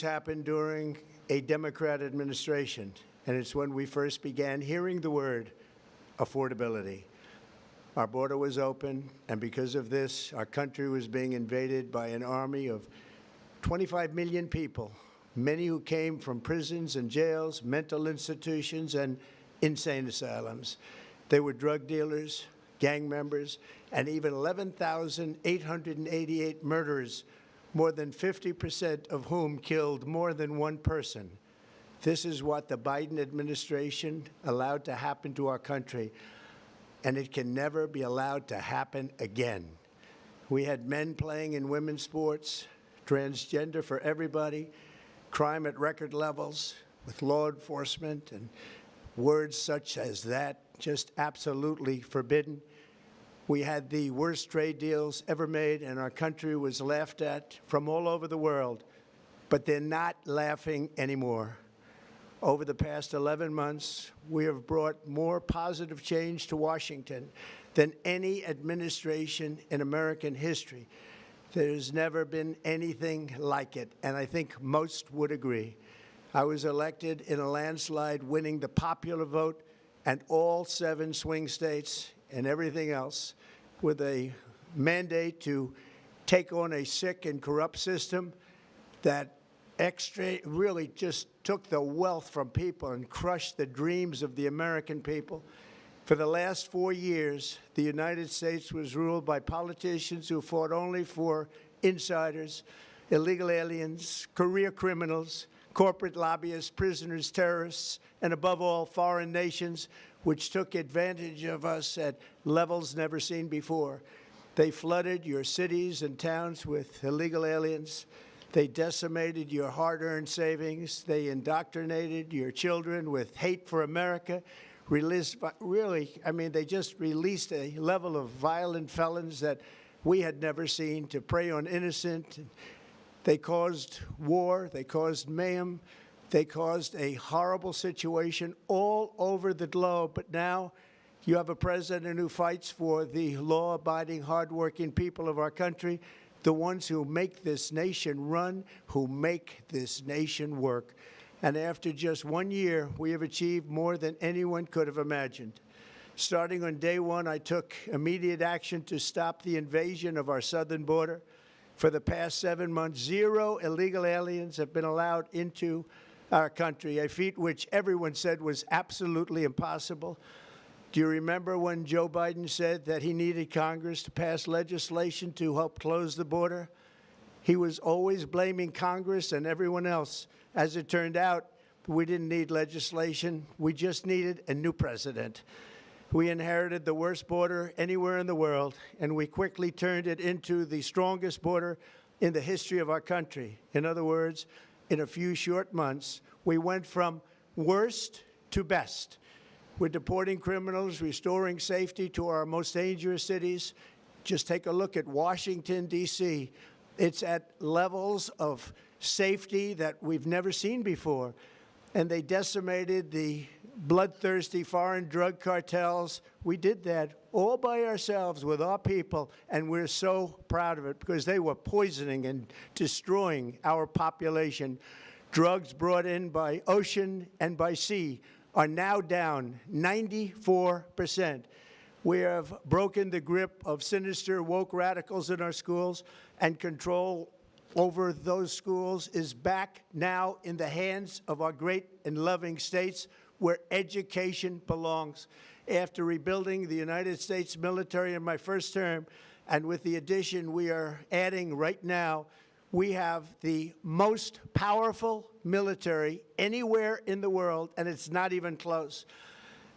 happened during a Democrat administration, and it's when we first began hearing the word affordability. Our border was open, and because of this, our country was being invaded by an army of 25 million people, many who came from prisons and jails, mental institutions, and insane asylums. They were drug dealers, gang members, and even 11,888 murderers, more than 50% of whom killed more than one person. This is what the Biden administration allowed to happen to our country, and it can never be allowed to happen again. We had men playing in women's sports, transgender for everybody, crime at record levels with law enforcement, and words such as that just absolutely forbidden. We had the worst trade deals ever made, and our country was laughed at from all over the world. But they're not laughing anymore. Over the past 11 months, we have brought more positive change to Washington than any administration in American history. There's never been anything like it, and I think most would agree. I was elected in a landslide, winning the popular vote and all 7 swing states and everything else, with a mandate to take on a sick and corrupt system that really just took the wealth from people and crushed the dreams of the American people. For the last 4 years, the United States was ruled by politicians who fought only for insiders, illegal aliens, career criminals, corporate lobbyists, prisoners, terrorists, and above all, foreign nations, which took advantage of us at levels never seen before. They flooded your cities and towns with illegal aliens. They decimated your hard-earned savings. They indoctrinated your children with hate for America. They just released a level of violent felons that we had never seen to prey on innocent. They caused war. They caused mayhem. They caused a horrible situation all over the globe. But now you have a president who fights for the law-abiding, hardworking people of our country, the ones who make this nation run, who make this nation work. And after just 1 year, we have achieved more than anyone could have imagined. Starting on day one, I took immediate action to stop the invasion of our southern border. For the past 7 months, 0 illegal aliens have been allowed into our country, a feat which everyone said was absolutely impossible. Do you remember when Joe Biden said that he needed Congress to pass legislation to help close the border? He was always blaming Congress and everyone else. As it turned out, we didn't need legislation. We just needed a new president. We inherited the worst border anywhere in the world, and we quickly turned it into the strongest border in the history of our country. In other words, in a few short months, we went from worst to best. We're deporting criminals, restoring safety to our most dangerous cities. Just take a look at Washington, D.C. It's at levels of safety that we've never seen before. And they decimated the bloodthirsty foreign drug cartels. We did that all by ourselves with our people, and we're so proud of it because they were poisoning and destroying our population. Drugs brought in by ocean and by sea are now down 94%. We have broken the grip of sinister woke radicals in our schools, and control over those schools is back now in the hands of our great and loving states where education belongs. After rebuilding the United States military in my first term, and with the addition we are adding right now, we have the most powerful military anywhere in the world, and it's not even close.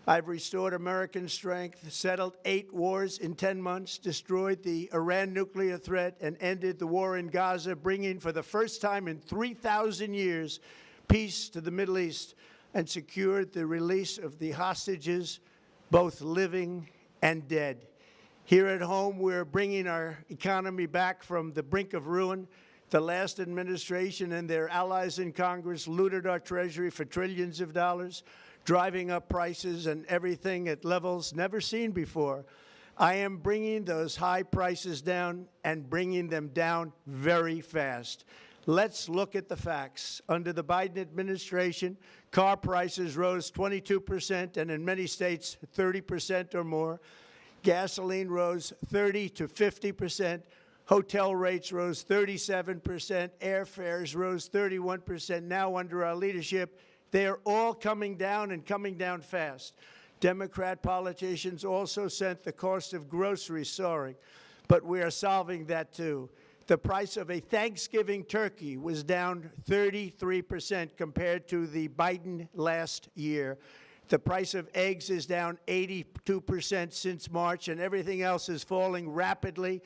I've restored American strength, settled 8 wars in 10 months, destroyed the Iran nuclear threat, and ended the war in Gaza, bringing for the first time in 3,000 years peace to the Middle East, and secured the release of the hostages, both living and dead. Here at home, we're bringing our economy back from the brink of ruin. The last administration and their allies in Congress looted our Treasury for trillions of dollars, driving up prices and everything at levels never seen before. I am bringing those high prices down and bringing them down very fast. Let's look at the facts. Under the Biden administration, car prices rose 22%, and in many states, 30% or more. Gasoline rose 30 to 50%. Hotel rates rose 37%. Airfares rose 31%. Now, under our leadership, they are all coming down and coming down fast. Democrat politicians also sent the cost of groceries soaring, but we are solving that too. The price of a Thanksgiving turkey was down 33% compared to the Biden last year. The price of eggs is down 82% since March, and everything else is falling rapidly.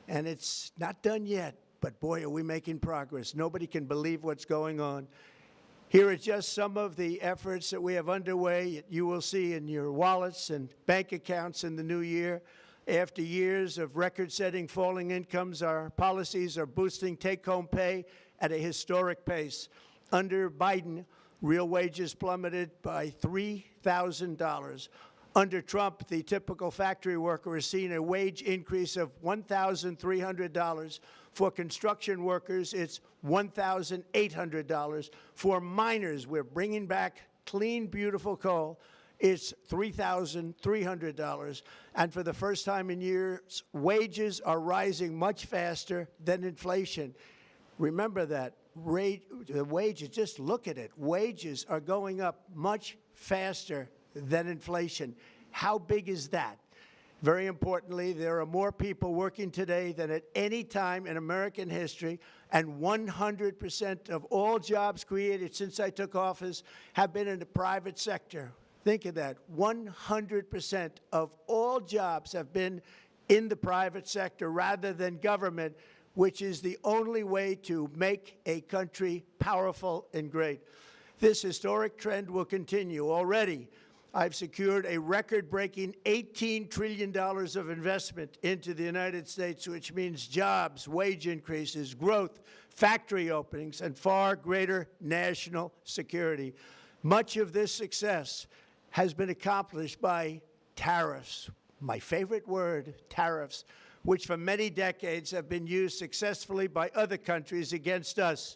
And it's not done yet, but boy, are we making progress. Nobody can believe what's going on. Here are just some of the efforts that we have underway. You will see in your wallets and bank accounts in the new year. After years of record-setting falling incomes, our policies are boosting take-home pay at a historic pace. Under Biden, real wages plummeted by $3,000. Under Trump, the typical factory worker has seen a wage increase of $1,300. For construction workers, it's $1,800. For miners, we're bringing back clean, beautiful coal. It's $3,300. And for the first time in years, wages are rising much faster than inflation. Remember that. The wages, just look at it. Wages are going up much faster than inflation. How big is that? Very importantly, there are more people working today than at any time in American history, and 100% of all jobs created since I took office have been in the private sector. Think of that. 100% of all jobs have been in the private sector rather than government, which is the only way to make a country powerful and great. This historic trend will continue. Already, I've secured a record-breaking $18 trillion of investment into the United States, which means jobs, wage increases, growth, factory openings, and far greater national security. Much of this success has been accomplished by tariffs. My favorite word, tariffs, which for many decades have been used successfully by other countries against us,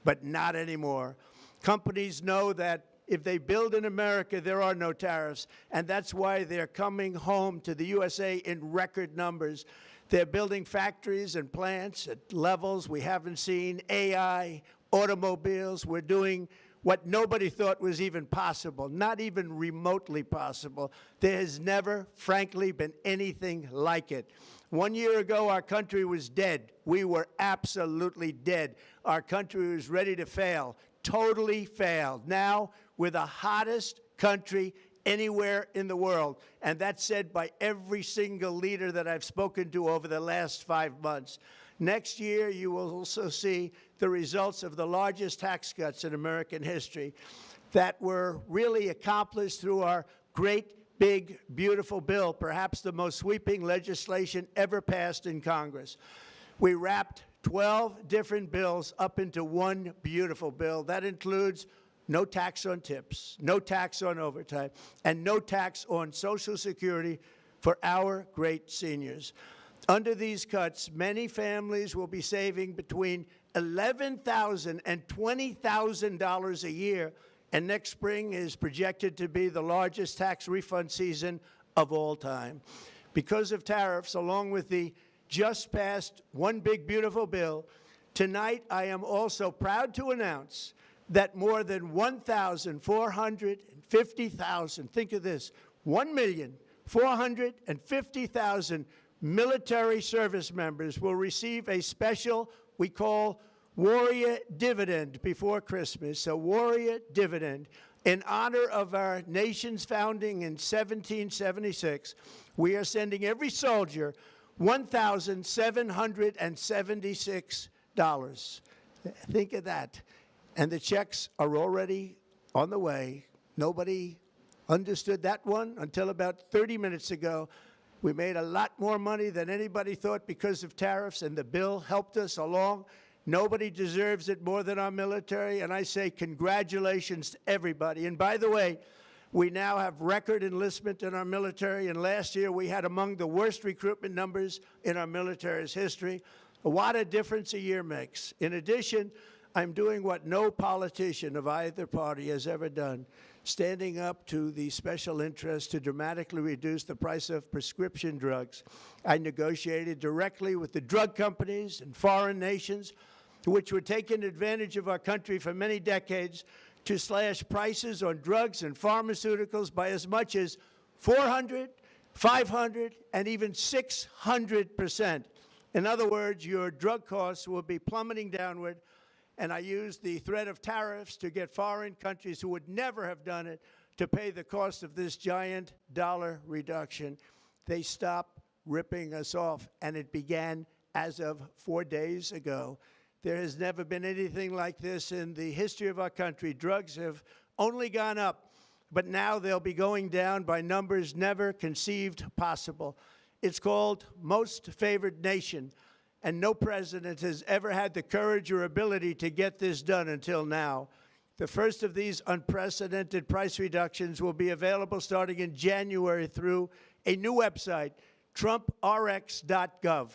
but not anymore. Companies know that if they build in America, there are no tariffs, and that's why they're coming home to the USA in record numbers. They're building factories and plants at levels we haven't seen, AI, automobiles. We're doing what nobody thought was even possible, not even remotely possible. There has never, frankly, been anything like it. 1 year ago, our country was dead. We were absolutely dead. Our country was ready to fail, totally failed. Now, we're the hottest country anywhere in the world, and that's said by every single leader that I've spoken to over the last 5 months. Next year, you will also see the results of the largest tax cuts in American history that were really accomplished through our great, big, beautiful bill, perhaps the most sweeping legislation ever passed in Congress. We wrapped 12 different bills up into one beautiful bill. That includes no tax on tips, no tax on overtime, and no tax on Social Security for our great seniors. Under these cuts, many families will be saving between $11,000 and $20,000 a year, and next spring is projected to be the largest tax refund season of all time. Because of tariffs, along with the just passed One Big Beautiful Bill, tonight I am also proud to announce that more than 1,450,000, think of this, 1,450,000 military service members will receive a special, we call Warrior Dividend before Christmas, a Warrior Dividend. In honor of our nation's founding in 1776, we are sending every soldier $1,776. Think of that. And the checks are already on the way. Nobody understood that one until about 30 minutes ago. We made a lot more money than anybody thought because of tariffs, and the bill helped us along. Nobody deserves it more than our military, and I say congratulations to everybody. And by the way, we now have record enlistment in our military, and last year we had among the worst recruitment numbers in our military's history. What a difference a year makes. In addition, I'm doing what no politician of either party has ever done, standing up to the special interests to dramatically reduce the price of prescription drugs. I negotiated directly with the drug companies and foreign nations, which were taking advantage of our country for many decades, to slash prices on drugs and pharmaceuticals by as much as 400, 500, and even 600%. In other words, your drug costs will be plummeting downward, and I used the threat of tariffs to get foreign countries who would never have done it to pay the cost of this giant dollar reduction. They stopped ripping us off, and it began as of 4 days ago. There has never been anything like this in the history of our country. Drugs have only gone up, but now they'll be going down by numbers never conceived possible. It's called most favored nation, and no president has ever had the courage or ability to get this done until now. The first of these unprecedented price reductions will be available starting in January through a new website, trumprx.gov.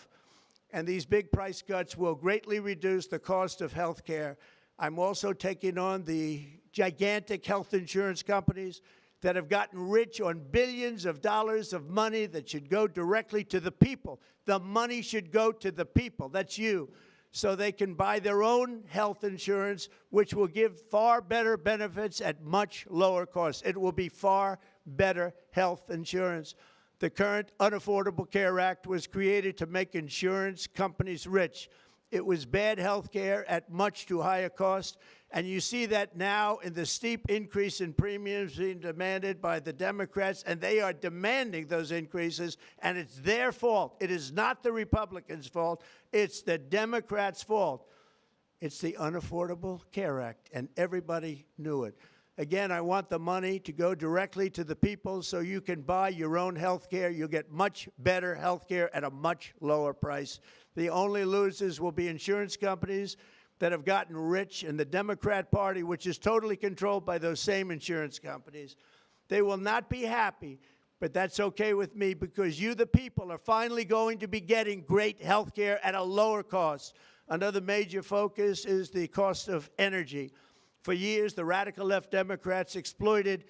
And these big price cuts will greatly reduce the cost of health care. I'm also taking on the gigantic health insurance companies that have gotten rich on billions of dollars of money that should go directly to the people. The money should go to the people, that's you, so they can buy their own health insurance, which will give far better benefits at much lower costs. It will be far better health insurance. The current Unaffordable Care Act was created to make insurance companies rich. It was bad health care at much too high a cost, and you see that now in the steep increase in premiums being demanded by the Democrats, and they are demanding those increases, and it's their fault. It is not the Republicans' fault. It's the Democrats' fault. It's the Unaffordable Care Act, and everybody knew it. Again, I want the money to go directly to the people so you can buy your own health care. You'll get much better health care at a much lower price. The only losers will be insurance companies that have gotten rich, and the Democrat Party, which is totally controlled by those same insurance companies. They will not be happy, but that's okay with me, because you, the people, are finally going to be getting great health care at a lower cost. Another major focus is the cost of energy. For years, the radical left Democrats exploited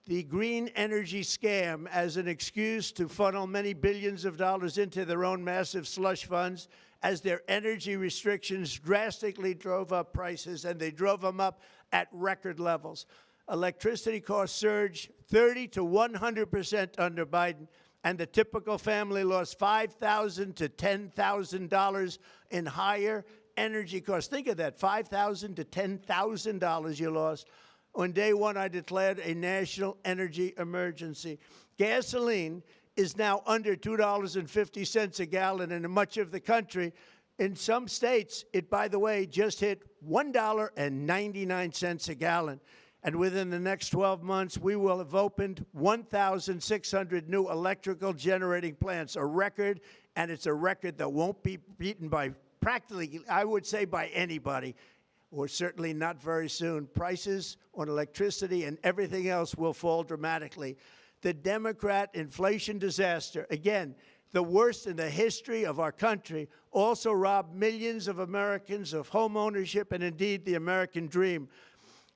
the green energy scam as an excuse to funnel many billions of dollars into their own massive slush funds, as their energy restrictions drastically drove up prices, and they drove them up at record levels. Electricity costs surged 30 to 100% under Biden, and the typical family lost $5,000 to $10,000 in higher energy costs. Think of that, $5,000 to $10,000 you lost. On day one, I declared a national energy emergency. Gasoline is now under $2.50 a gallon in much of the country. In some states, it, by the way, just hit $1.99 a gallon. And within the next 12 months, we will have opened 1,600 new electrical generating plants, a record, and it's a record that won't be beaten by practically, I would say, by anybody, or certainly not very soon. Prices on electricity and everything else will fall dramatically. The Democrat inflation disaster, again, the worst in the history of our country, also robbed millions of Americans of home ownership and indeed the American dream.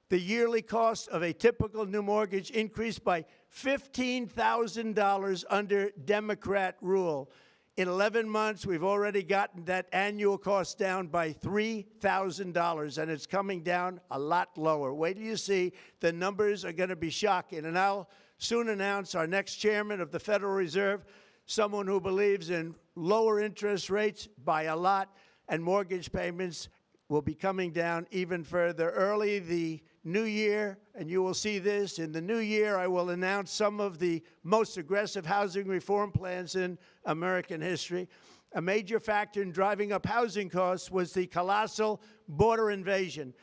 The yearly cost of a typical new mortgage increased by $15,000 under Democrat rule. In 11 months, we've already gotten that annual cost down by $3,000, and it's coming down a lot lower. Wait till you see. The numbers are going to be shocking. And I'll soon announce our next chairman of the Federal Reserve, someone who believes in lower interest rates by a lot, and mortgage payments will be coming down even further. Early the new year, and you will see this, in the new year I will announce some of the most aggressive housing reform plans in American history. A major factor in driving up housing costs was the colossal border invasion.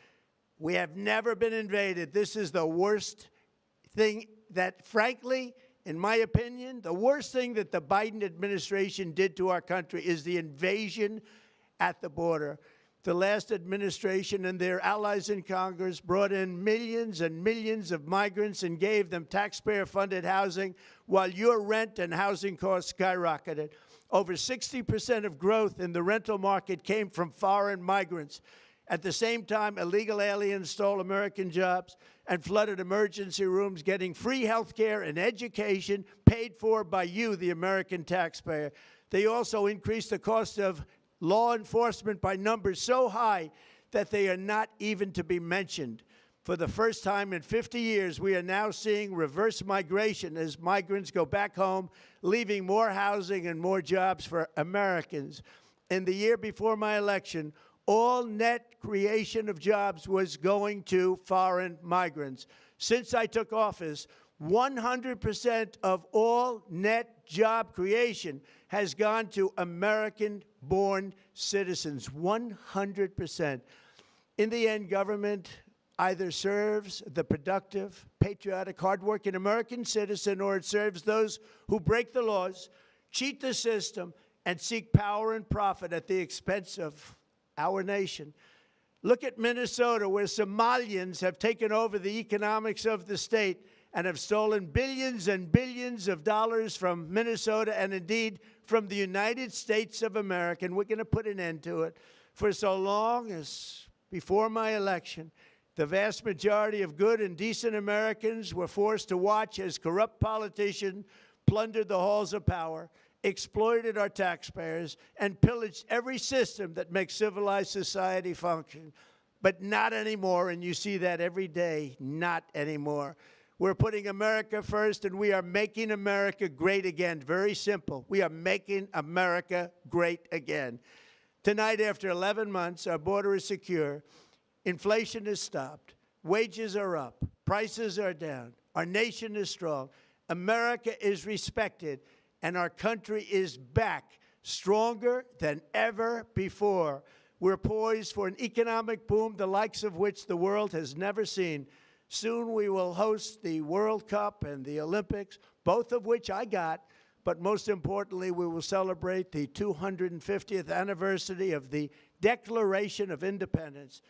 We have never been invaded. This is the worst thing that, frankly, in my opinion, the worst thing that the Biden administration did to our country is the invasion at the border. The last administration and their allies in Congress brought in millions and millions of migrants and gave them taxpayer-funded housing while your rent and housing costs skyrocketed. Over 60% of growth in the rental market came from foreign migrants. At the same time, illegal aliens stole American jobs and flooded emergency rooms, getting free health care and education paid for by you, the American taxpayer. They also increased the cost of law enforcement by numbers so high that they are not even to be mentioned. For the first time in 50 years, we are now seeing reverse migration as migrants go back home, leaving more housing and more jobs for Americans. In the year before my election, all net creation of jobs was going to foreign migrants. Since I took office, 100% of all net job creation has gone to American-born citizens, 100%. In the end, government either serves the productive, patriotic, hardworking American citizen, or it serves those who break the laws, cheat the system, and seek power and profit at the expense of our nation. Look at Minnesota, where Somalians have taken over the economics of the state and have stolen billions and billions of dollars from Minnesota and indeed from the United States of America. And we're going to put an end to it. For so long as before my election, the vast majority of good and decent Americans were forced to watch as corrupt politicians plundered the halls of power, exploited our taxpayers, and pillaged every system that makes civilized society function. But not anymore, and you see that every day, not anymore. We're putting America first, and we are making America great again. Very simple. We are making America great again. Tonight, after 11 months, our border is secure. Inflation is stopped. Wages are up. Prices are down. Our nation is strong. America is respected. And our country is back, stronger than ever before. We're poised for an economic boom, the likes of which the world has never seen. Soon we will host the World Cup and the Olympics, both of which I got. But most importantly, we will celebrate the 250th anniversary of the Declaration of Independence.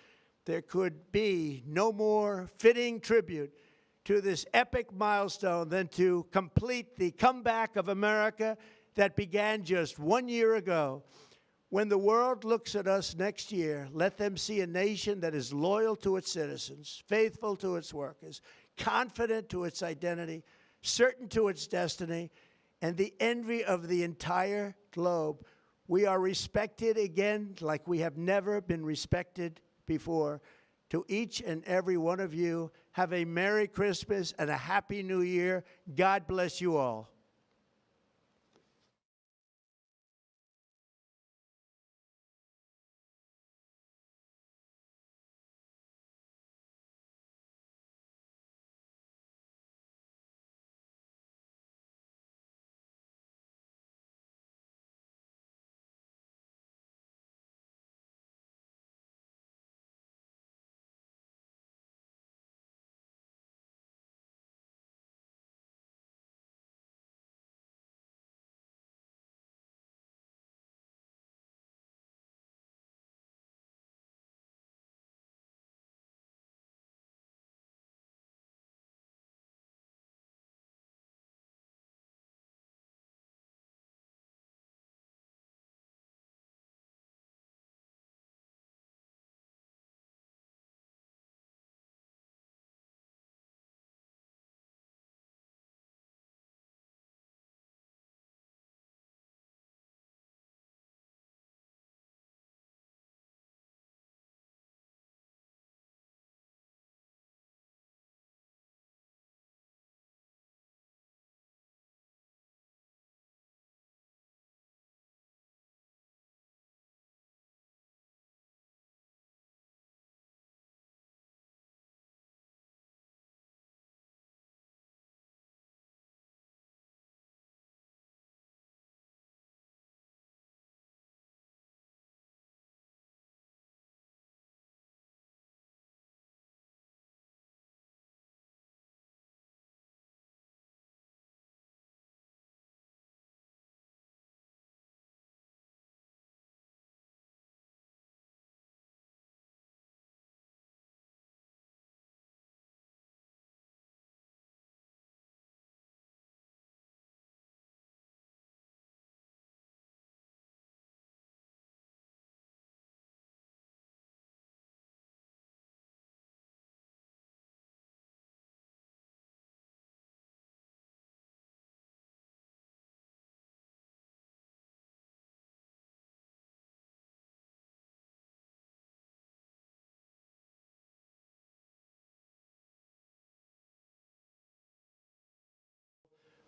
There could be no more fitting tribute to this epic milestone than to complete the comeback of America that began just 1 year ago. When the world looks at us next year, let them see a nation that is loyal to its citizens, faithful to its workers, confident to its identity, certain to its destiny, and the envy of the entire globe. We are respected again like we have never been respected before. To each and every one of you, have a Merry Christmas and a Happy New Year. God bless you all.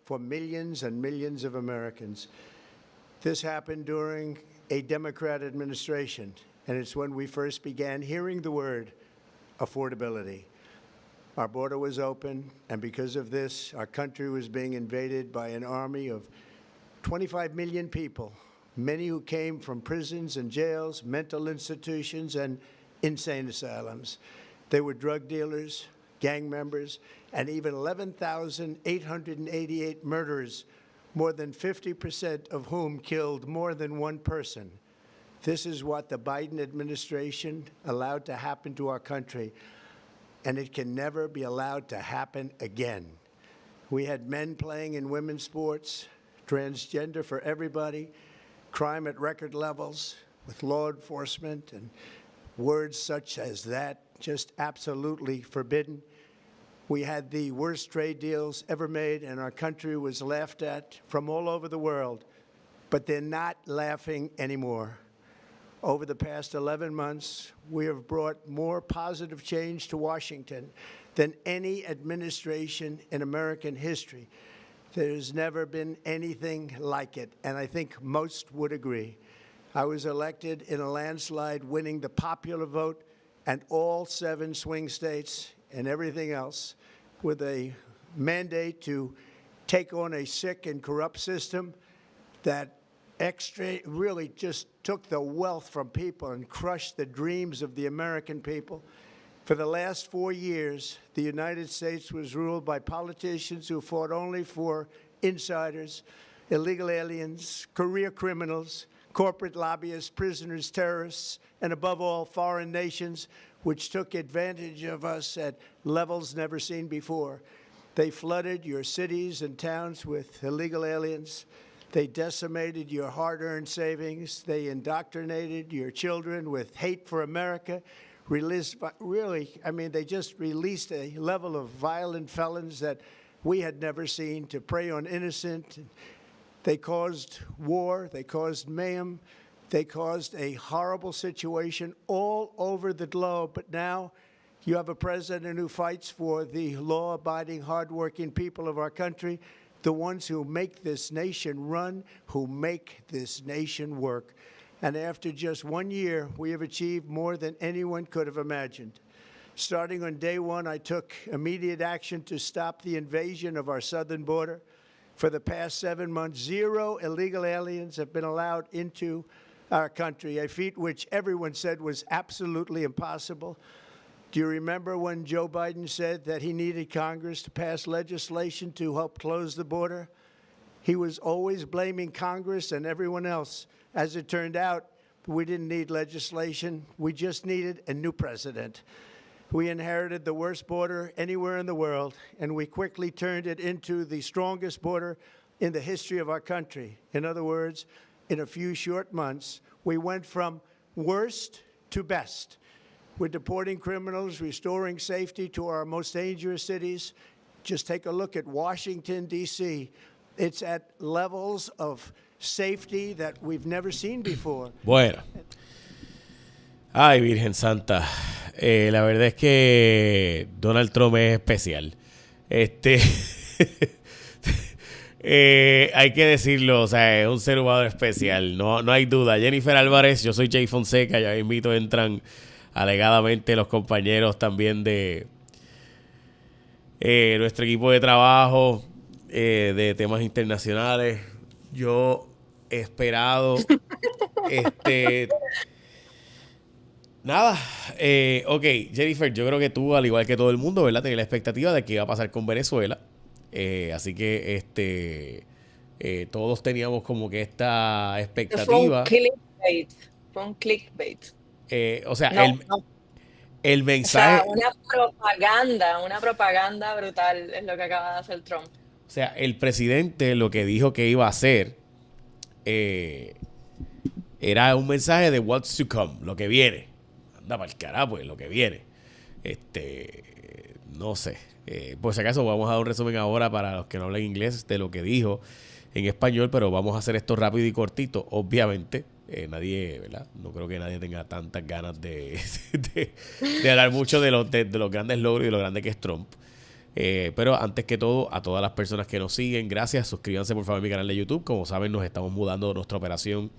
for millions and millions of Americans. This happened during a Democrat administration, and it's when we first began hearing the word affordability. Our border was open, and because of this, our country was being invaded by an army of 25 million people, many who came from prisons and jails, mental institutions, and insane asylums. They were drug dealers, gang members, and even 11,888 murderers, more than 50% of whom killed more than one person. This is what the Biden administration allowed to happen to our country, and it can never be allowed to happen again. We had men playing in women's sports, transgender for everybody, crime at record levels with law enforcement, and words such as that just absolutely forbidden. We had the worst trade deals ever made, and our country was laughed at from all over the world, but they're not laughing anymore. Over the past 11 months, we have brought more positive change to Washington than any administration in American history. There's never been anything like it, and I think most would agree. I was elected in a landslide, winning the popular vote and all 7 swing states and everything else, with a mandate to take on a sick and corrupt system that really just took the wealth from people and crushed the dreams of the American people. For the last 4 years, the United States was ruled by politicians who fought only for insiders, illegal aliens, career criminals, corporate lobbyists, prisoners, terrorists, and above all, foreign nations, which took advantage of us at levels never seen before. They flooded your cities and towns with illegal aliens. They decimated your hard-earned savings. They indoctrinated your children with hate for America. They just released a level of violent felons that we had never seen to prey on innocent. They caused war. They caused mayhem. They caused a horrible situation all over the globe. But now you have a president who fights for the law-abiding, hardworking people of our country, the ones who make this nation run, who make this nation work. And after just 1 year, we have achieved more than anyone could have imagined. Starting on day one, I took immediate action to stop the invasion of our southern border. For the past 7 months, 0 illegal aliens have been allowed into our country, a feat which everyone said was absolutely impossible. Do you remember when Joe Biden said that he needed Congress to pass legislation to help close the border? He was always blaming Congress and everyone else. As it turned out, we didn't need legislation. We just needed a new president. We inherited the worst border anywhere in the world, and we quickly turned it into the strongest border in the history of our country. In other words, in a few short months, we went from worst to best. We're deporting criminals, restoring safety to our most dangerous cities. Just take a look at Washington, D.C. It's at levels of safety that we've never seen before. Bueno. Ay, Virgen Santa. La verdad es que Donald Trump es especial. Hay que decirlo, o sea, es un ser humano especial. No hay duda. Jennifer Álvarez, yo soy Jay Fonseca. Ya invito, entran alegadamente los compañeros también de nuestro equipo de trabajo de temas internacionales. Yo he esperado nada, ok, Jennifer, yo creo que tú, al igual que todo el mundo, ¿verdad?, tenías la expectativa de qué iba a pasar con Venezuela, así que todos teníamos como que esta expectativa. Fue un clickbait. O sea, No. el mensaje... O sea, una propaganda brutal es lo que acaba de hacer Trump. O sea, el presidente lo que dijo que iba a hacer era un mensaje de what's to come, lo que viene. Anda para el carajo, pues, lo que viene. No sé. Por si acaso vamos a dar un resumen ahora para los que no hablan inglés de lo que dijo en español, pero vamos a hacer esto rápido y cortito. Obviamente, nadie, ¿verdad? No creo que nadie tenga tantas ganas de hablar mucho de los grandes logros y de lo grande que es Trump. Pero antes que todo, a todas las personas que nos siguen, gracias. Suscríbanse por favor a mi canal de YouTube. Como saben, nos estamos mudando nuestra operación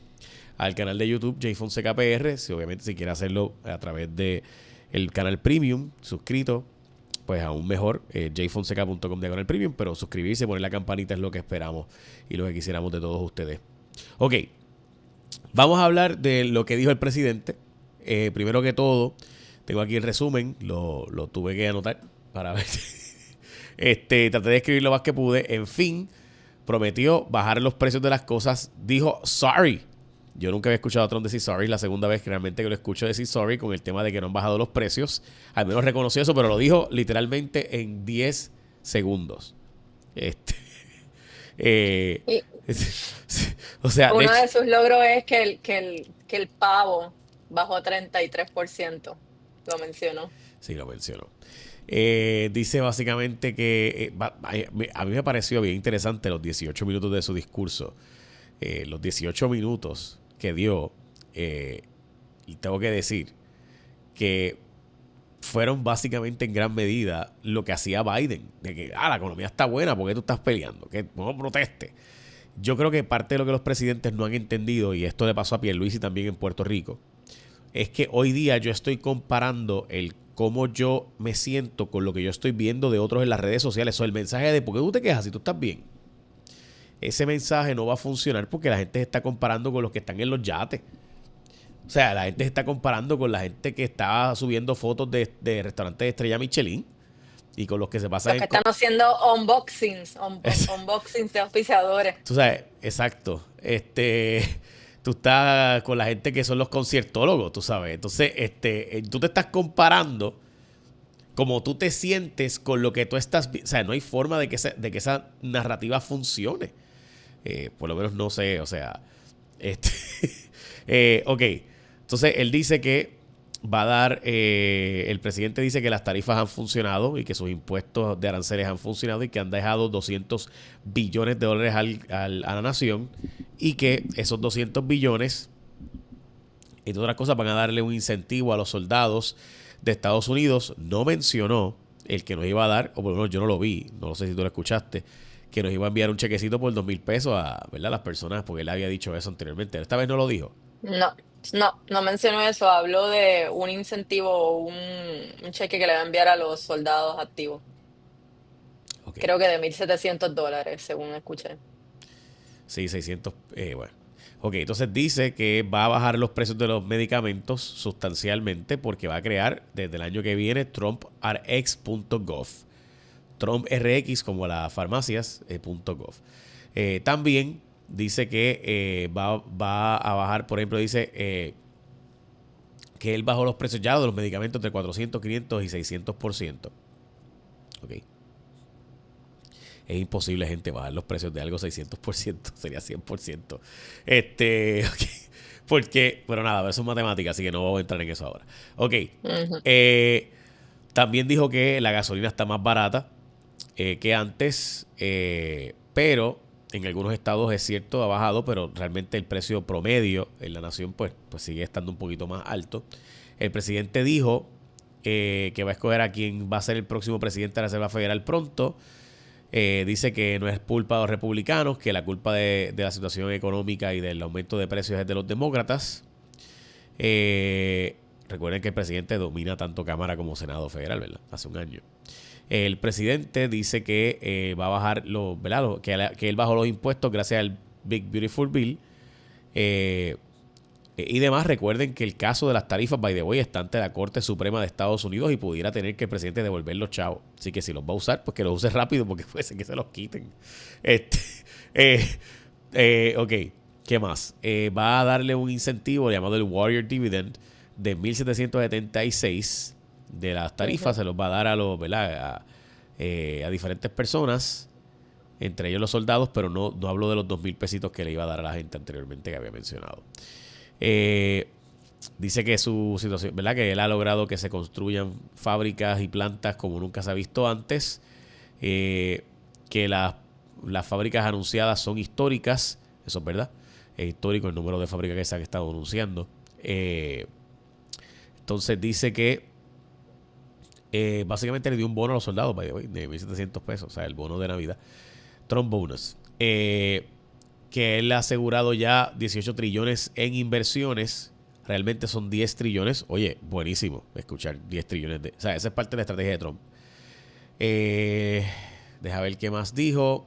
al canal de YouTube J Fonseca PR. Obviamente, si quiere hacerlo a través de el canal Premium, suscrito, pues aún mejor, jfonseca.com/premium. Pero suscribirse, poner la campanita es lo que esperamos y lo que quisiéramos de todos ustedes. Ok, vamos a hablar de lo que dijo el presidente. Primero que todo, tengo aquí el resumen, lo tuve que anotar para ver. Traté de escribir lo más que pude. En fin, prometió bajar los precios de las cosas. Dijo sorry. Yo nunca había escuchado a Trump decir sorry. La segunda vez que realmente lo escucho decir sorry con el tema de que no han bajado los precios. Al menos reconoció eso, pero lo dijo literalmente en 10 segundos. Y O sea, uno de sus logros es que el pavo bajó 33%. Lo mencionó. sí, lo mencionó. Dice básicamente que a mí me pareció bien interesante los 18 minutos de su discurso. Los 18 minutos que dio, y tengo que decir que fueron básicamente en gran medida lo que hacía Biden. De que, la economía está buena, ¿por qué tú estás peleando? Que no proteste. Yo creo que parte de lo que los presidentes no han entendido, y esto le pasó a Pierluisi también en Puerto Rico, es que hoy día yo estoy comparando el cómo yo me siento con lo que yo estoy viendo de otros en las redes sociales. O el mensaje de ¿por qué tú te quejas si tú estás bien? Ese mensaje no va a funcionar porque la gente se está comparando con los que están en los yates. O sea, la gente se está comparando con la gente que está subiendo fotos de restaurantes de estrella Michelin y con los que se pasan Los que están haciendo unboxings de auspiciadores. Tú sabes, exacto. Tú estás con la gente que son los conciertólogos, tú sabes. Entonces, tú te estás comparando como tú te sientes con lo que tú estás viendo. O sea, no hay forma de que esa narrativa funcione. Por lo menos no sé, o sea. Ok. Entonces, él dice que va a dar. El presidente dice que las tarifas han funcionado y que sus impuestos de aranceles han funcionado y que han dejado $200 billones a la nación y que esos 200 billones, entre otras cosas, van a darle un incentivo a los soldados de Estados Unidos. No mencionó el que nos iba a dar, o por lo menos yo no lo vi, no sé si tú lo escuchaste, que nos iba a enviar un chequecito por $2,000 a, ¿verdad?, las personas, porque él había dicho eso anteriormente. Esta vez no lo dijo. No mencionó eso. Habló de un incentivo, un cheque que le va a enviar a los soldados activos. Okay. Creo que de $1,700, según escuché. Sí, 600, bueno. Ok, entonces dice que va a bajar los precios de los medicamentos sustancialmente porque va a crear desde el año que viene TrumpRx.gov. TrumpRx como las farmacias.gov. También dice que va a bajar, por ejemplo, dice que él bajó los precios ya de los medicamentos de 400, 500 y 600%. Ok. Es imposible, gente, bajar los precios de algo 600%, sería 100%. Okay. Porque, pero nada, eso es matemática, así que no vamos a entrar en eso ahora. Ok. Ujú. También dijo que la gasolina está más barata que antes, pero en algunos estados es cierto, ha bajado, pero realmente el precio promedio en la nación pues sigue estando un poquito más alto. El presidente dijo que va a escoger a quien va a ser el próximo presidente de la Reserva Federal pronto. Dice que no es culpa de los republicanos, que la culpa de la situación económica y del aumento de precios es de los demócratas. Recuerden que el presidente domina tanto Cámara como Senado Federal, ¿verdad? Hace un año. El presidente dice que va a bajar ¿verdad? Que él bajó los impuestos gracias al Big Beautiful Bill. Y demás, recuerden que el caso de las tarifas, by the way, está ante la Corte Suprema de Estados Unidos y pudiera tener que el presidente devolver los chavos. Así que si los va a usar, pues que los use rápido porque puede ser que se los quiten. Ok, ¿qué más? Va a darle un incentivo llamado el Warrior Dividend de 1,776 de las tarifas. Se los va a dar a los, ¿verdad? A diferentes personas, entre ellos los soldados, pero no hablo de los 2,000 pesitos que le iba a dar a la gente anteriormente que había mencionado. Dice que su situación, ¿verdad?, que él ha logrado que se construyan fábricas y plantas como nunca se ha visto antes, que las fábricas anunciadas son históricas, eso es verdad, es histórico el número de fábricas que se han estado anunciando. Entonces dice que básicamente le dio un bono a los soldados, by the way, de $1,700, o sea, el bono de Navidad. Trump bonus. Que él ha asegurado ya 18 trillones en inversiones. Realmente son 10 trillones. Oye, buenísimo escuchar 10 trillones o sea, esa es parte de la estrategia de Trump. Deja ver qué más dijo.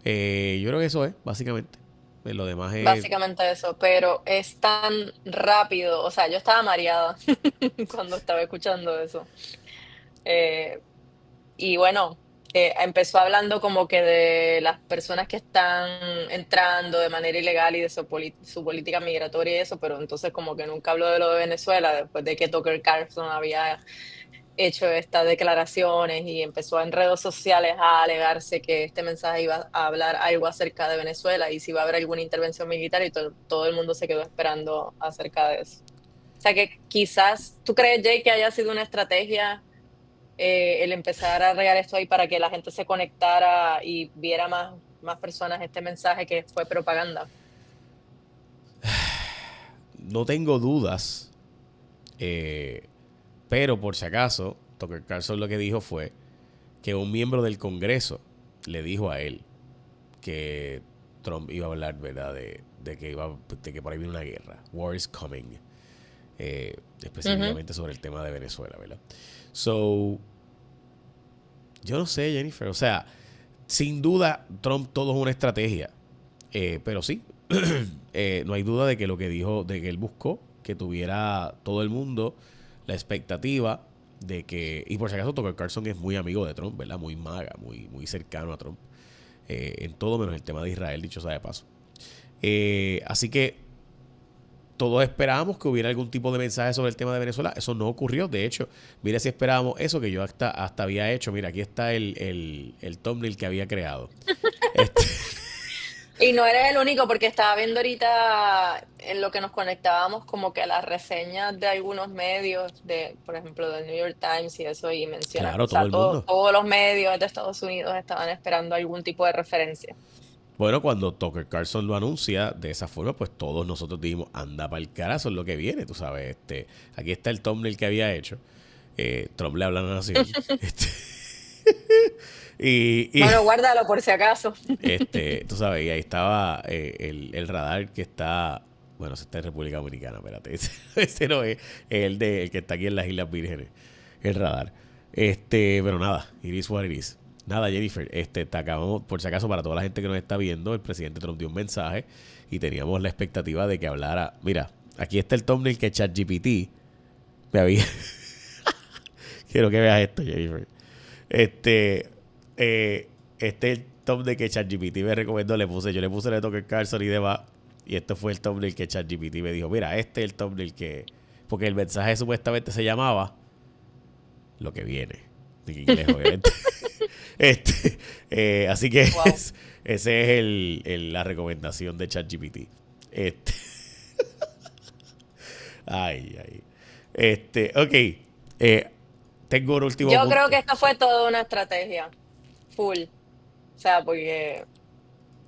Yo creo que eso es, básicamente. Lo demás es... Básicamente eso, pero es tan rápido, o sea, yo estaba mareada cuando estaba escuchando eso. Eh, y bueno, empezó hablando como que de las personas que están entrando de manera ilegal y de su política migratoria y eso, pero entonces como que nunca habló de lo de Venezuela después de que Tucker Carlson había hecho estas declaraciones y empezó en redes sociales a alegarse que este mensaje iba a hablar algo acerca de Venezuela y si iba a haber alguna intervención militar y todo el mundo se quedó esperando acerca de eso. O sea que quizás, ¿tú crees, Jay, que haya sido una estrategia el empezar a regar esto ahí para que la gente se conectara y viera más personas este mensaje que fue propaganda? No tengo dudas, pero por si acaso, Tucker Carlson lo que dijo fue que un miembro del Congreso le dijo a él que Trump iba a hablar, ¿verdad? De que por ahí viene una guerra. War is coming. Específicamente sobre el tema de Venezuela, ¿verdad? So, yo no sé, Jennifer. O sea, sin duda, Trump todo es una estrategia. Pero sí, no hay duda de que lo que dijo, de que él buscó que tuviera todo el mundo la expectativa de que, y por si acaso Tucker Carlson es muy amigo de Trump, ¿verdad? Muy maga, muy cercano a Trump. En todo menos el tema de Israel, dicho sea de paso. Así que todos esperábamos que hubiera algún tipo de mensaje sobre el tema de Venezuela. Eso no ocurrió. De hecho, mira si esperábamos eso que yo hasta había hecho. Mira, aquí está el thumbnail que había creado. Y no eres el único, porque estaba viendo ahorita en lo que nos conectábamos como que las reseñas de algunos medios, por ejemplo, del New York Times y eso, y mencionan, o Claro, todo sea, el mundo. todos los medios de Estados Unidos estaban esperando algún tipo de referencia. Bueno, cuando Tucker Carlson lo anuncia de esa forma, pues todos nosotros dijimos, anda para el carajo, es lo que viene, tú sabes. Aquí está el thumbnail que había hecho. Trump le habla a la nación. Y Bueno, guárdalo por si acaso. tú sabes, y ahí estaba el radar que está, bueno, se está en República Dominicana, espérate, ese no es el que está aquí en las Islas Vírgenes, el radar. Pero nada, it is what it is. Nada, Jennifer, te acabamos, por si acaso, para toda la gente que nos está viendo, el presidente Trump dio un mensaje y teníamos la expectativa de que hablara. Mira, aquí está el thumbnail que ChatGPT me había. Quiero que veas esto, Jennifer. Este es el thumbnail que ChatGPT me recomendó. Yo le puse el de Tucker Carlson y demás. Y esto fue el thumbnail que ChatGPT me dijo: mira, este es el thumbnail que. Porque el mensaje supuestamente se llamaba Lo que viene. En inglés, obviamente. Así que Wow. ese es la recomendación de ChatGPT. Ay. Ok. Tengo un último Yo creo que punto. esto fue toda una estrategia, full. O sea, porque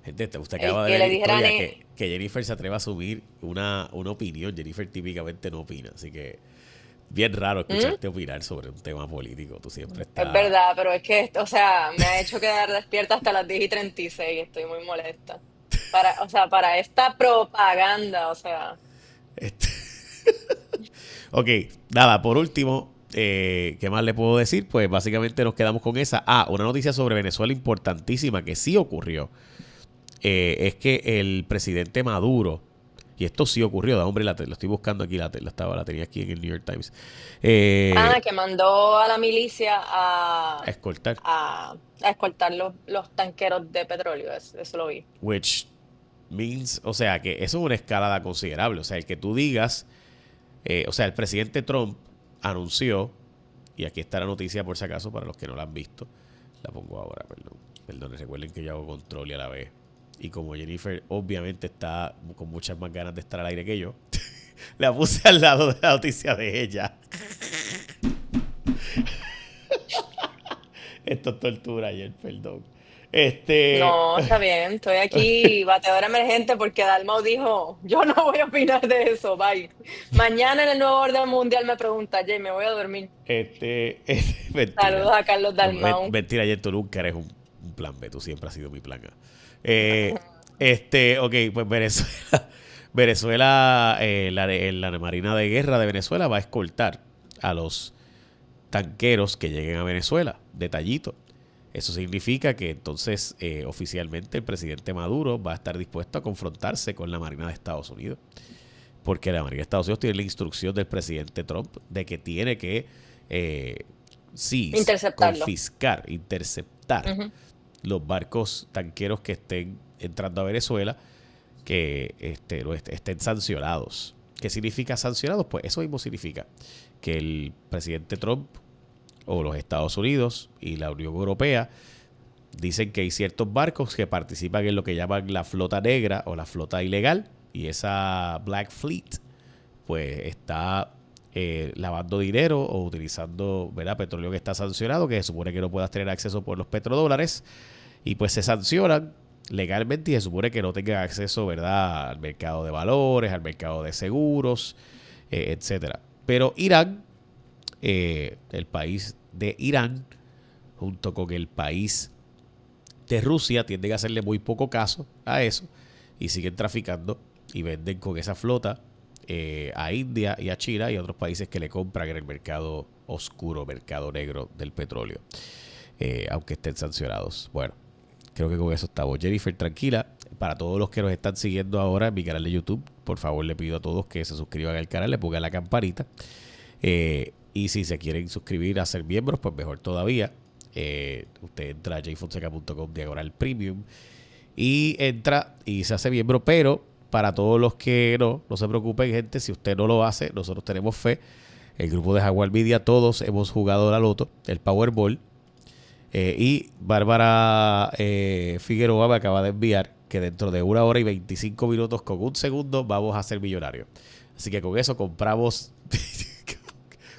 Gente, usted el acaba de que ver le en dijeran, historia que Jennifer se atreva a asumir una opinión. Jennifer típicamente no opina. Así que bien raro ¿Mm? escucharte opinar sobre un tema político. Tú siempre Es estás... verdad, pero es que, o sea, me ha hecho quedar despierta hasta las 10:36 y estoy muy molesta. O sea, para esta propaganda, o sea. Este, ok, nada, por último, ¿qué más le puedo decir? Pues básicamente nos quedamos con esa. Una noticia sobre Venezuela importantísima que sí ocurrió. Es que el presidente Maduro, y esto sí ocurrió, hombre, lo estoy buscando aquí, la tenía aquí en el New York Times, Que mandó a la milicia a escoltar, a escoltar los tanqueros de petróleo, eso lo vi. which means, o sea, que eso es una escalada considerable. O sea, el que tú digas, o sea, el presidente Trump anunció, y aquí está la noticia por si acaso, para los que no la han visto, la pongo ahora, perdón, recuerden que yo hago control y a la vez. Y como Jennifer obviamente está con muchas más ganas de estar al aire que yo, la puse al lado de la noticia de ella. Esto es tortura ayer, perdón. No, está bien. Estoy aquí, bateadora emergente, porque Dalmau dijo, yo no voy a opinar de eso, bye. Mañana en el nuevo orden mundial me pregunta, Jay, me voy a dormir. Mentira. Saludos a Carlos No, Dalmau. mentira, ayer tú nunca eres un plan B, tú siempre has sido mi plan A. Ok, pues Venezuela, Venezuela, la Marina de Guerra de Venezuela va a escoltar a los tanqueros que lleguen a Venezuela. Detallito. Eso significa que entonces oficialmente el presidente Maduro va a estar dispuesto a confrontarse con la Marina de Estados Unidos. Porque la Marina de Estados Unidos tiene la instrucción del presidente Trump de que tiene que Interceptarlo. confiscar, interceptar Ujú. los barcos tanqueros que estén entrando a Venezuela, que estén sancionados. ¿Qué significa sancionados? Pues eso mismo significa que el presidente Trump o los Estados Unidos y la Unión Europea dicen que hay ciertos barcos que participan en lo que llaman la flota negra o la flota ilegal, y esa Black Fleet pues está lavando dinero o utilizando, ¿verdad?, petróleo que está sancionado, que se supone que no puedas tener acceso por los petrodólares, y pues se sancionan legalmente y se supone que no tengan acceso, ¿verdad?, al mercado de valores, al mercado de seguros, etcétera. Pero Irán, el país de Irán, junto con el país de Rusia, tienden a hacerle muy poco caso a eso y siguen traficando y venden con esa flota a India y a China y a otros países que le compran en el mercado oscuro, mercado negro del petróleo, aunque estén sancionados. Bueno, creo que con eso estamos. Jennifer, tranquila. Para todos los que nos están siguiendo ahora en mi canal de YouTube, por favor le pido a todos que se suscriban al canal, le pongan la campanita. Y si se quieren suscribir a ser miembros, pues mejor todavía. Usted entra a jfonseca.com/premium y entra y se hace miembro. Pero para todos los que no se preocupen, gente, si usted no lo hace, nosotros tenemos fe. El grupo de Jaguar Media, todos hemos jugado la loto, el Powerball, y Bárbara Figueroa me acaba de enviar que dentro de 1 hora y 25 minutos con 1 segundo vamos a ser millonarios. Así que con eso compramos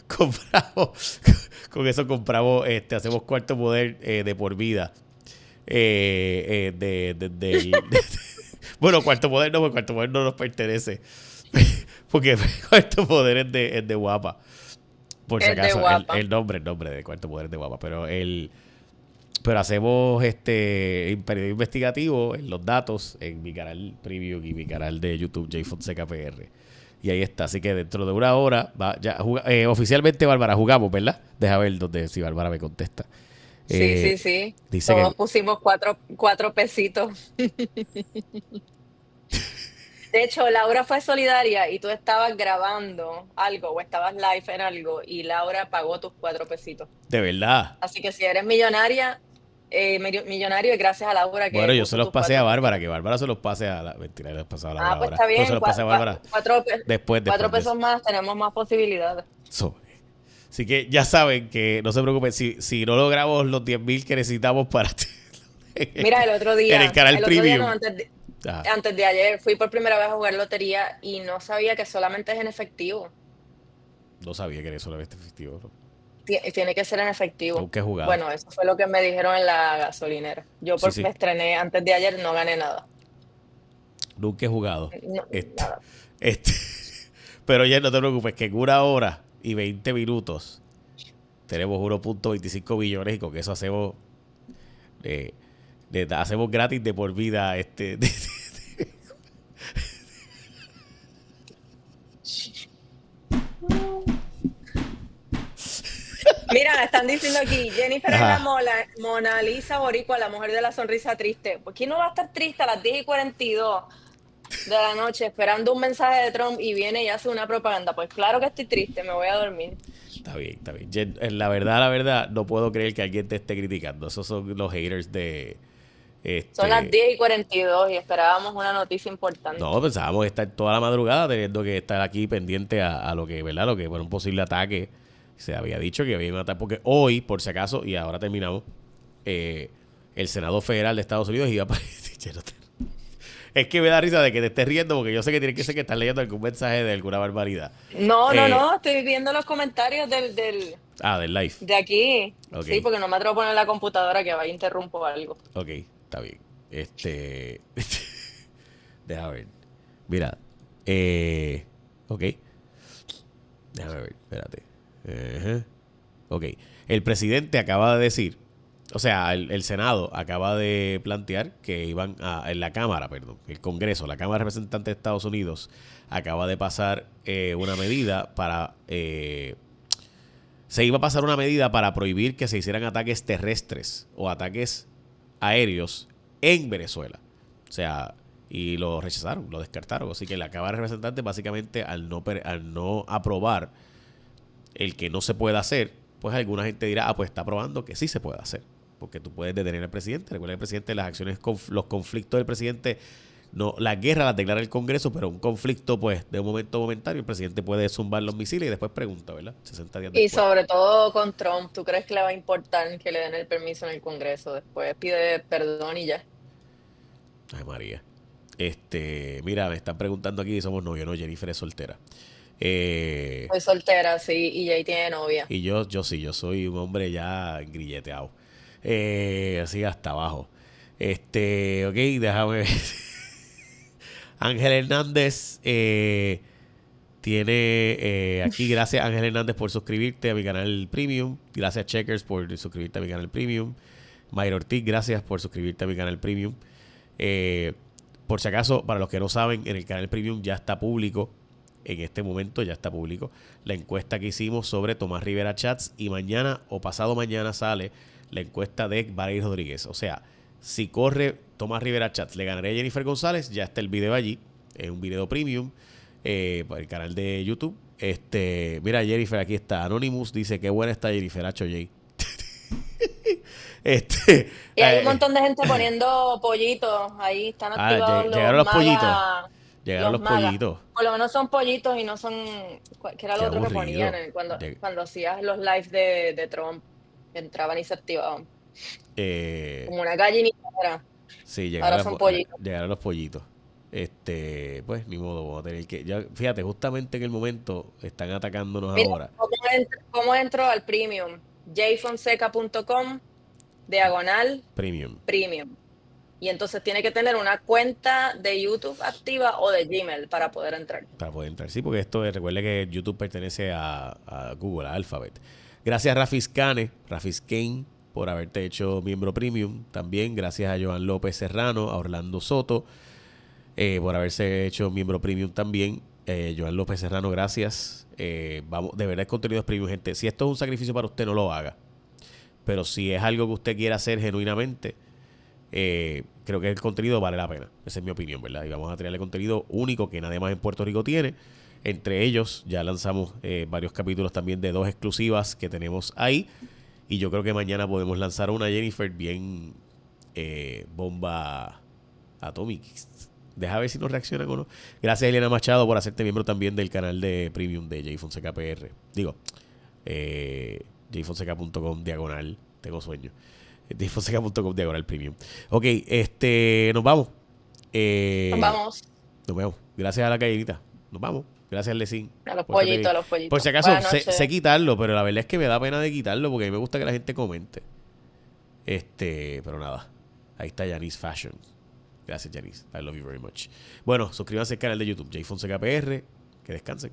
con eso compramos, hacemos cuarto poder de por vida. Bueno, cuarto poder no, porque cuarto poder no nos pertenece. Porque cuarto poder es de Guapa. Por si Es de acaso, guapa. el nombre de cuarto poder es de Guapa. Pero hacemos periodo investigativo en los datos en mi canal Preview y mi canal de YouTube J Fonseca PR. Y ahí está, así que dentro de 1 hora oficialmente, Bárbara, jugamos, ¿verdad? Deja ver si Bárbara me contesta. Sí, sí. Dice Todos que pusimos cuatro pesitos. De hecho, Laura fue solidaria y tú estabas grabando algo o estabas live en algo y Laura pagó tus 4 pesitos. de verdad. Así que si eres millonario es gracias a Laura Bueno, que yo se puso los tus pasé a cuatro Bárbara, pesitos. que Bárbara se los pase a la... Mentira, les pasaba a Laura Pues ahora. está Pero se bien. los pasé a Bárbara después Cuatro de eso. pesos más, tenemos más posibilidades. Así que ya saben que no se preocupen si no logramos los 10,000 que necesitamos para Mira, en el canal el otro día no, Premium. Ajá. antes de ayer fui por primera vez a jugar lotería y no sabía que solamente es en efectivo. No sabía que era solamente efectivo, ¿no? Tiene que ser en efectivo. Nunca he jugado. Bueno, eso fue lo que me dijeron en la gasolinera. Sí, sí. Me estrené antes de ayer, no gané nada. Nunca he jugado. No, nada. Este, pero ya no te preocupes, que en 1 hora y 20 minutos tenemos 1.25 billones y con eso hacemos hacemos gratis de por vida Mira, están diciendo aquí, Jennifer es Ajá. la Mona Lisa Boricua, la mujer de la sonrisa triste. ¿Por qué no va a estar triste a las 10:42 de la noche esperando un mensaje de Trump y viene y hace una propaganda? Pues claro que estoy triste, me voy a dormir. Está bien, está bien. La verdad, no puedo creer que alguien te esté criticando. Esos son los haters de... Son las 10:42 y esperábamos una noticia importante. No, pensábamos estar toda la madrugada teniendo que estar aquí pendiente a lo que, ¿verdad? Lo que fue un posible ataque. Se había dicho que había un ataque, porque hoy, por si acaso, y ahora terminamos, el Senado Federal de Estados Unidos iba a Es que me da risa de que te estés riendo porque yo sé que tiene que ser que estás leyendo algún mensaje de alguna barbaridad. No, no, Eh, no, estoy viendo los comentarios del live. de aquí. Ok, Sí, porque no me atrevo a poner la computadora que vaya a interrumpo algo. ok, está bien. Deja ver. Mira. Ok. Déjame ver, espérate. Ajá. Ok. El presidente acaba de decir, o sea, el Senado acaba de plantear que iban a, en la Cámara, perdón, el Congreso, la Cámara de Representantes de Estados Unidos acaba de pasar una medida para, se iba a pasar una medida para prohibir que se hicieran ataques terrestres o ataques aéreos en Venezuela. O sea, y lo rechazaron, lo descartaron. Así que la Cámara de Representantes básicamente al no aprobar el que no se pueda hacer, pues alguna gente dirá, pues está aprobando que sí se puede hacer. Porque tú puedes detener al presidente. Recuerda que el presidente, las acciones, los conflictos del presidente, no, la guerra las declara el Congreso, pero un conflicto, pues, de un momento momentario, el presidente puede zumbar los misiles y después pregunta, ¿verdad? 60 días Y después. sobre todo con Trump, ¿tú crees que le va a importar que le den el permiso en el Congreso? Después pide perdón y ya. Ay, María. Mira, me están preguntando aquí si somos novios, no, Jennifer es soltera. Eh, Soy soltera, sí, y Jay tiene novia. y yo sí, yo soy un hombre ya grilleteado. Así hasta abajo. Ok, déjame ver. Ángel Hernández tiene aquí, gracias Ángel Hernández por suscribirte a mi canal Premium. Gracias Checkers por suscribirte a mi canal Premium. Mayra Ortiz, gracias por suscribirte a mi canal Premium. Por si acaso, para los que no saben, en el canal Premium ya está público, en este momento ya está público, la encuesta que hicimos sobre Tomás Rivera Chats y mañana o pasado mañana sale la encuesta de Dirige Rodríguez. O sea, si corre Tomás Rivera Chats, le ganaré a Jennifer González, ya está el video allí, es un video premium para el canal de YouTube. Mira Jennifer, aquí está. Anonymous dice que buena está Jennifer, Hacho Jay. Y hay un montón de gente poniendo pollitos, ahí están activados Llegaron los pollitos. Llegaron los los magas. pollitos. Por lo menos son pollitos y no son, ¿qué era Qué lo otro que aburrido. ponían cuando hacías los lives de Trump? Entraban y se activaban. Eh, Como una gallinita era. sí, Ahora son pollitos. llegaron los pollitos. Pues ni modo, vamos a tener que. Fíjate, justamente en el momento están atacándonos Mira, ahora. ¿cómo entro al premium? jfonseca.com/premium. Premium. Y entonces tiene que tener una cuenta de YouTube activa o de Gmail para poder entrar. Para poder entrar. Sí, porque recuerde que YouTube pertenece a Google, a Alphabet. Gracias Rafis Kane, por haberte hecho miembro premium. También gracias a Joan López Serrano, a Orlando Soto, por haberse hecho miembro premium también. Joan López Serrano, gracias. Vamos, de verdad el contenido es premium, gente. Si esto es un sacrificio para usted, no lo haga. Pero si es algo que usted quiera hacer genuinamente, creo que el contenido vale la pena. Esa es mi opinión, ¿verdad? Y vamos a traerle contenido único que nadie más en Puerto Rico tiene. Entre ellos, ya lanzamos varios capítulos también de 2 exclusivas que tenemos ahí. Y yo creo que mañana podemos lanzar una Jennifer bien bomba atómica. Deja ver si nos reaccionan o no. Gracias, Eliana Machado, por hacerte miembro también del canal de Premium de J Fonseca PR. Digo, jfonseca.com/. Tengo sueño. jfonseca.com/premium. Ok, nos vamos. Nos vamos. Nos vemos. Gracias a la gallinita. Nos vamos. Gracias, Lecín. A los pollitos. Por si acaso, Buenas noches. sé quitarlo, pero la verdad es que me da pena de quitarlo porque a mí me gusta que la gente comente. Pero nada. Ahí está Janice Fashion. Gracias, Janice. I love you very much. Bueno, suscríbanse al canal de YouTube, J Fonseca PR. Que descansen.